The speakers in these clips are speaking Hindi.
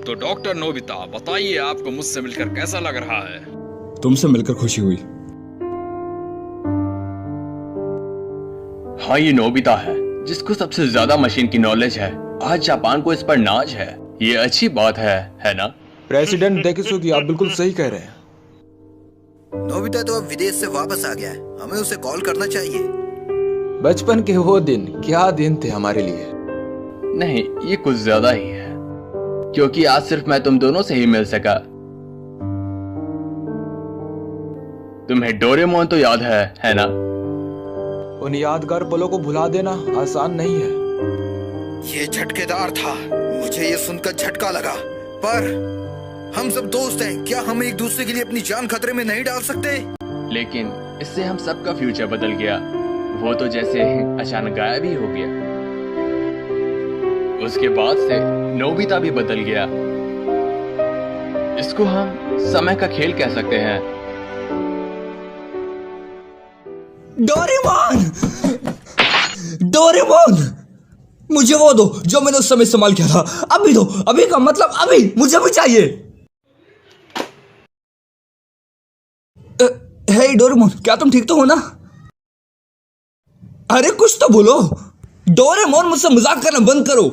तो डॉक्टर नोबिता, बताइए आपको मुझसे मिलकर कैसा लग रहा है? तुमसे मिलकर खुशी हुई। हाँ, ये नोबिता है जिसको सबसे ज्यादा मशीन की नॉलेज है। आज जापान को इस पर नाज है। ये अच्छी बात है ना? प्रेसिडेंट डेकिसुगी, आप बिल्कुल सही कह रहे हैं। नोबिता तो अब विदेश से वापस आ गया है, हमें उसे कॉल करना चाहिए। बचपन के वो दिन क्या दिन थे हमारे लिए। नहीं, ये कुछ ज्यादा ही है, क्योंकि आज सिर्फ मैं तुम दोनों से ही मिल सका। तुम्हें डोरेमोन तो याद है ना? उन यादगार पलों को भुला देना आसान नहीं है। ये झटकेदार था, मुझे ये सुनकर झटका लगा। पर हम सब दोस्त हैं, क्या हम एक दूसरे के लिए अपनी जान खतरे में नहीं डाल सकते? लेकिन इससे हम सबका फ्यूचर बदल गया। वो तो जैसे अचानक गायब ही हो गया। उसके बाद से नोबिता भी बदल गया। इसको हम समय का खेल कह सकते हैं। डोरेमोन! डोरेमोन! मुझे वो दो जो मैंने उस समय इस्तेमाल किया था। अभी दो, अभी का मतलब अभी, मुझे भी चाहिए। हे डोरेमोन, क्या तुम ठीक तो हो ना? अरे कुछ तो बोलो। डोरेमोन, मुझसे मजाक करना बंद करो।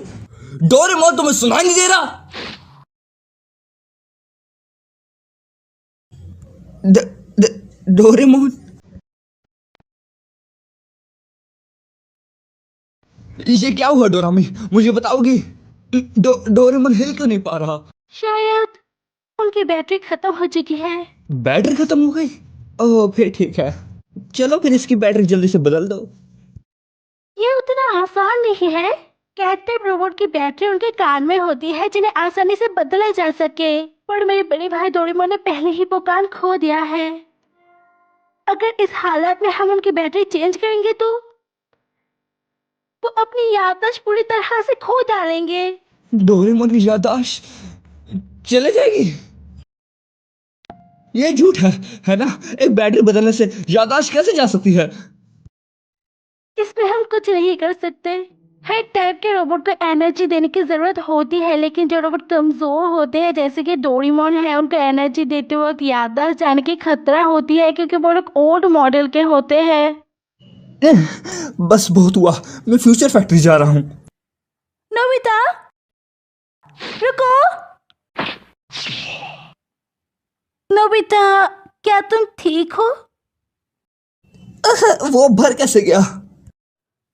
डोरेमोन, तुम्हें सुनाई नहीं दे रहा? डोरेमोन, ये क्या हुआ डोरामी? मुझे बताओगी? डोरेमोन हिल क्यों नहीं पा रहा? शायद उनकी बैटरी खत्म हो चुकी है। बैटरी खत्म हो गई? ओह, फिर ठीक है। चलो फिर इसकी बैटरी जल्दी से बदल दो। ये उतना आसान नहीं है। कहते रोबोट की बैटरी उनके कान में होती है जिन्हें आसानी से बदला जा सके। पर मेरे बड़े भाई डोरेमोन ने पहले ही वो कान खो दिया है। अगर इस हालत में हम उनकी बैटरी चेंज करेंगे तो वो अपनी याददाश्त पूरी तरह से खो डालेंगे। डोरेमोन की याददाश्त चले जाएगी? ये झूठ है ना? एक बैटरी बदलने से याददाश्त कैसे जा सकती है? इसमें हम कुछ नहीं कर सकते। हर टाइप के रोबोट को एनर्जी देने की जरूरत होती है, लेकिन जो रोबोट कमजोर होते हैं जैसे कि डोरेमोन है, उनको एनर्जी देते वक्त याददाश्त जाने की खतरा होती है क्योंकि वो लोग ओल्ड मॉडल के होते हैं। बस बहुत हुआ, मैं फ्यूचर फैक्ट्री जा रहा हूँ। नोबिता, रुको। नोबिता, क्या तुम ठीक हो? वो भर कैसे गया?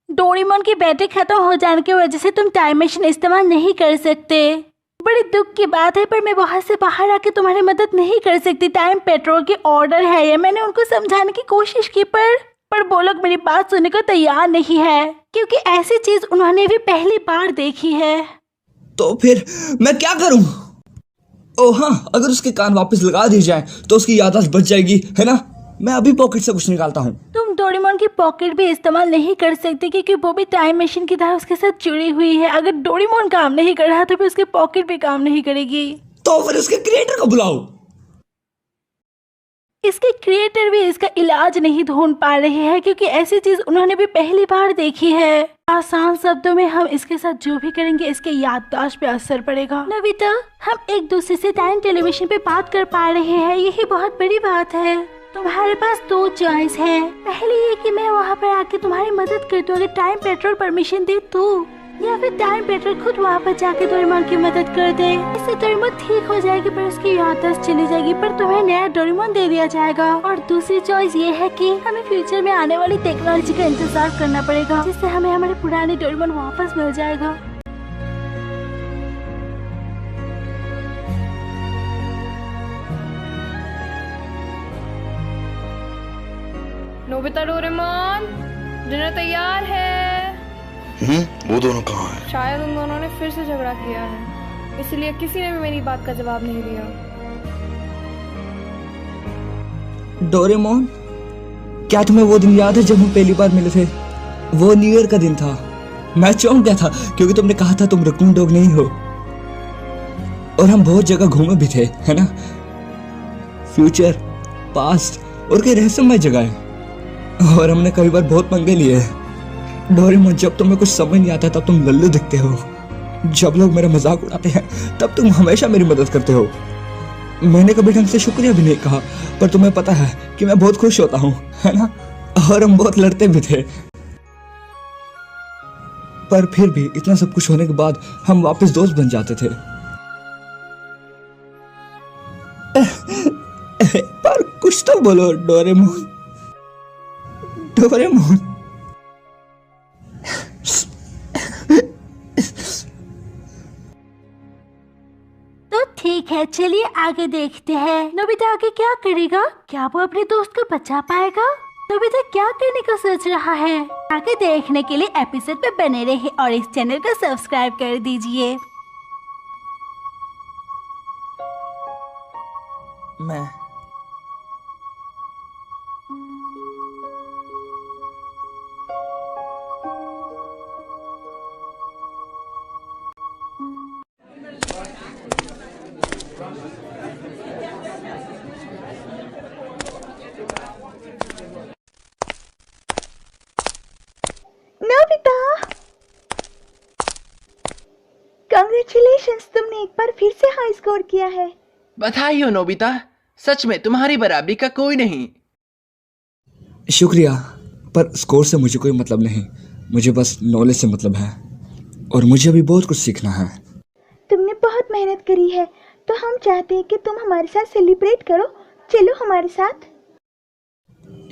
डोरेमोन की बैटरी खत्म हो जाने की वजह से तुम टाइम मशीन इस्तेमाल नहीं कर सकते। बड़ी दुख की बात है, पर मैं वहां से बाहर आके तुम्हारी मदद नहीं कर सकती। टाइम पेट्रोल की ऑर्डर है ये। मैंने उनको समझाने की कोशिश की पर वो लोग मेरी बात सुनने को तैयार नहीं है, क्योंकि ऐसी चीज उन्होंने भी पहली बार देखी है। तो फिर मैं क्या करूं? ओह हाँ, अगर उसके कान वापस लगा दी जाए तो उसकी याददाश्त बच जाएगी, है ना? मैं अभी पॉकेट से कुछ निकालता हूँ। तुम डोरेमोन की पॉकेट भी इस्तेमाल नहीं कर सकते क्योंकि वो भी टाइम मशीन की तरह उसके साथ जुड़ी हुई है। अगर डोरेमोन काम नहीं कर रहा तो फिर उसकी पॉकेट भी काम नहीं करेगी। तो फिर उसके क्रिएटर को बुलाओ। इसके क्रिएटर भी इसका इलाज नहीं ढूंढ पा रहे हैं क्योंकि ऐसी चीज उन्होंने भी पहली बार देखी है। आसान शब्दों में, हम इसके साथ जो भी करेंगे इसके याददाश्त पे असर पड़ेगा। नोबिता, हम एक दूसरे से टाइम टेलीविजन पे बात कर पा रहे हैं, यही बहुत बड़ी बात है। तुम्हारे पास दो चॉइस है। पहली ये कि मैं वहाँ पर आके तुम्हारी मदद कर दूं अगर टाइम पेट्रोल परमिशन दे तो, या फिर टाइम पेट्रोल खुद वहाँ पर जाके डोरेमोन की मदद कर दे। इससे डोरेमोन ठीक हो जाएगी पर उसकी याददाश्त चली जाएगी, पर तुम्हें नया डोरेमोन दे दिया जाएगा। और दूसरी चॉइस ये है कि हमें फ्यूचर में आने वाली टेक्नोलॉजी का इंतजार करना पड़ेगा, जिससे हमें हमारे पुराने डोरेमोन वापस मिल जाएगा। नोबिता, डोरेमोन, डिनर तैयार है। वो दोनों कहाँ हैं? शायद उन दोनों ने फिर से झगड़ा किया है, इसलिए किसी ने भी मेरी बात का जवाब नहीं दिया। डोरेमोन, क्या तुम्हें वो दिन याद है जब हम पहली बार मिले थे? वो न्यू ईयर का दिन था। मैं चौंक गया था क्योंकि तुमने कहा था तुम रकून डॉग नहीं हो। और हम बहुत जगह घूमे भी थे, है ना? फ्यूचर, पास्ट और कई रहस्यमय जगह है। और हमने कई बार बहुत पंगे लिए। डोरेमोन, जब तुम्हें कुछ समझ नहीं आता तब तुम लल्लू दिखते हो। जब लोग मेरा मजाक उड़ाते हैं तब तुम हमेशा मेरी मदद करते हो। मैंने कभी ढंग से शुक्रिया भी नहीं कहा, पर तुम्हें पता है कि मैं बहुत खुश होता हूँ, है ना? और हम बहुत लड़ते भी थे, पर फिर भी इतना सब कुछ होने के बाद हम वापस दोस्त बन जाते थे। पर कुछ तो बोलो डोरेमोन। डोरेमोन। तो ठीक है, चलिए आगे देखते हैं। नोबिता आगे क्या करेगा? क्या वो अपने दोस्त को बचा पाएगा? नोबिता क्या करने का सोच रहा है? आगे देखने के लिए एपिसोड पे बने रहिए और इस चैनल को सब्सक्राइब कर दीजिए। मैं नोबिता, कांग्रेचुलेशंस, तुमने एक बार फिर से हाई स्कोर किया है। बधाई हो नोबिता, सच में तुम्हारी बराबरी का कोई नहीं। शुक्रिया, पर स्कोर से मुझे कोई मतलब नहीं। मुझे बस नॉलेज से मतलब है और मुझे अभी बहुत कुछ सीखना है। तुमने बहुत मेहनत करी है, तो हम चाहते हैं कि तुम हमारे साथ सेलिब्रेट करो। चलो हमारे साथ।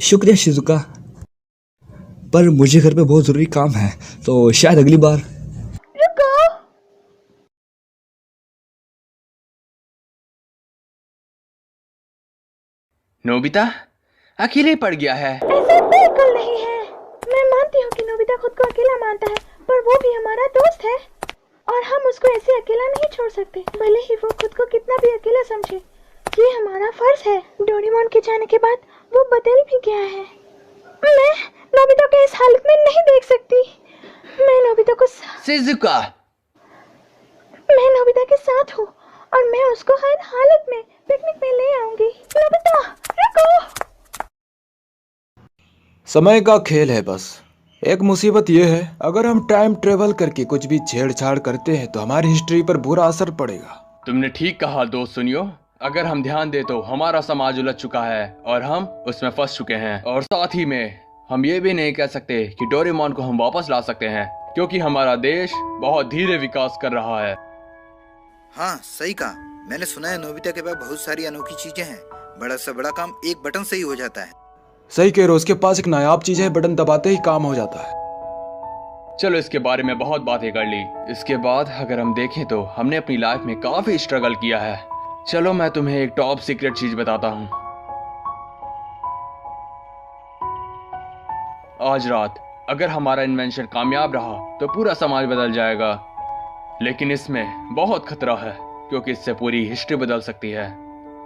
शुक्रिया शिजुका, पर मुझे घर पे बहुत जरूरी काम है, तो शायद अगली बार। रुको, नोबिता अकेले पड़ गया है। ऐसा बिल्कुल नहीं है। मैं मानती हूँ कि नोबिता खुद को अकेला मानता है, पर वो भी हमारा दोस्त है और हम उसको ऐसे अकेला नहीं छोड़ सकते, भले ही वो खुद को कितना भी अकेला समझे। ये हमारा फर्ज है। डोरेमोन के जाने के बाद वो बदल भी गया है। मैं नोबिता को इस हालत में नहीं देख सकती। मैं नोबिता को शिजुका, मैं नोबिता के साथ हूँ और मैं उसको हर हालत में पिकनिक में ले आऊंगी। नोबिता रुको। समय का खेल है बस। एक मुसीबत यह है, अगर हम टाइम ट्रेवल करके कुछ भी छेड़छाड़ करते हैं तो हमारी हिस्ट्री पर बुरा असर पड़ेगा। तुमने ठीक कहा दोस्त। सुनियो, अगर हम ध्यान दे तो हमारा समाज उलझ चुका है और हम उसमें फंस चुके हैं। और साथ ही में हम ये भी नहीं कह सकते कि डोरेमोन को हम वापस ला सकते हैं, क्योंकि हमारा देश बहुत धीरे विकास कर रहा है। हाँ सही कहा। मैंने सुना है नोबिता के पास बहुत सारी अनोखी चीजें हैं। बड़ा से बड़ा काम एक बटन से ही हो जाता है। सही कह रहे हो, उसके पास एक नायाब चीज है, बटन दबाते ही काम हो जाता है। चलो इसके बारे में बहुत बातें कर ली। इसके बाद अगर हम देखें तो हमने अपनी लाइफ में काफी स्ट्रगल किया है। चलो मैं तुम्हें एक टॉप सीक्रेट चीज बताता हूँ। आज रात अगर हमारा इन्वेंशन कामयाब रहा तो पूरा समाज बदल जाएगा, लेकिन इसमें बहुत खतरा है क्योंकि इससे पूरी हिस्ट्री बदल सकती है।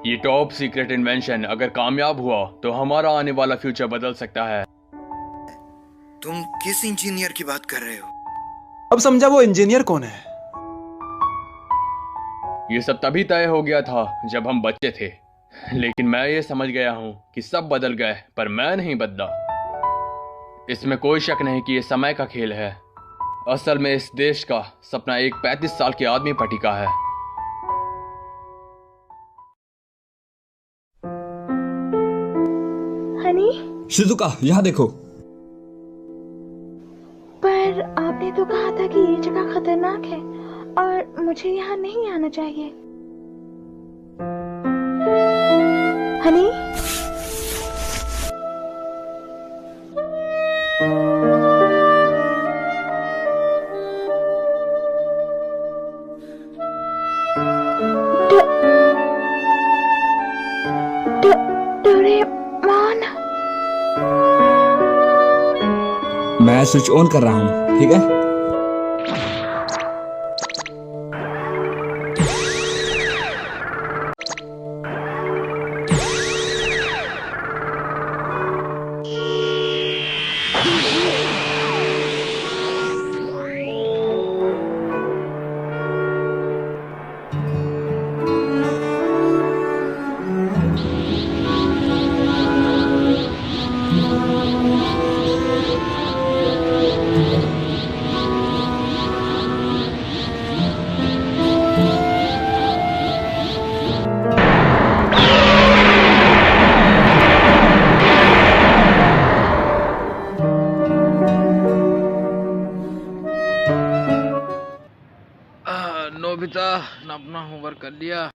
ये टॉप सीक्रेट इन्वेंशन अगर कामयाब हुआ तो हमारा आने वाला फ्यूचर बदल सकता है। तुम किस इंजीनियर की बात कर रहे हो? अब समझा वो इंजीनियर कौन है। ये सब तभी तय हो गया था जब हम बच्चे थे, लेकिन मैं ये समझ गया हूँ कि सब बदल गए पर मैं नहीं बदला। इसमें कोई शक नहीं कि ये समय का खेल है। असल में इस देश का सपना एक 35 साल के आदमी पर टिका है। हनी, शिजुका यहाँ देखो। पर आपने तो कहा था कि ये जगह खतरनाक है और मुझे यहाँ नहीं आना चाहिए। हनी, डोरेमोन, मैं स्विच ऑन कर रहा हूँ, ठीक है? नोबिता, अपना होमवर्क कर लिया?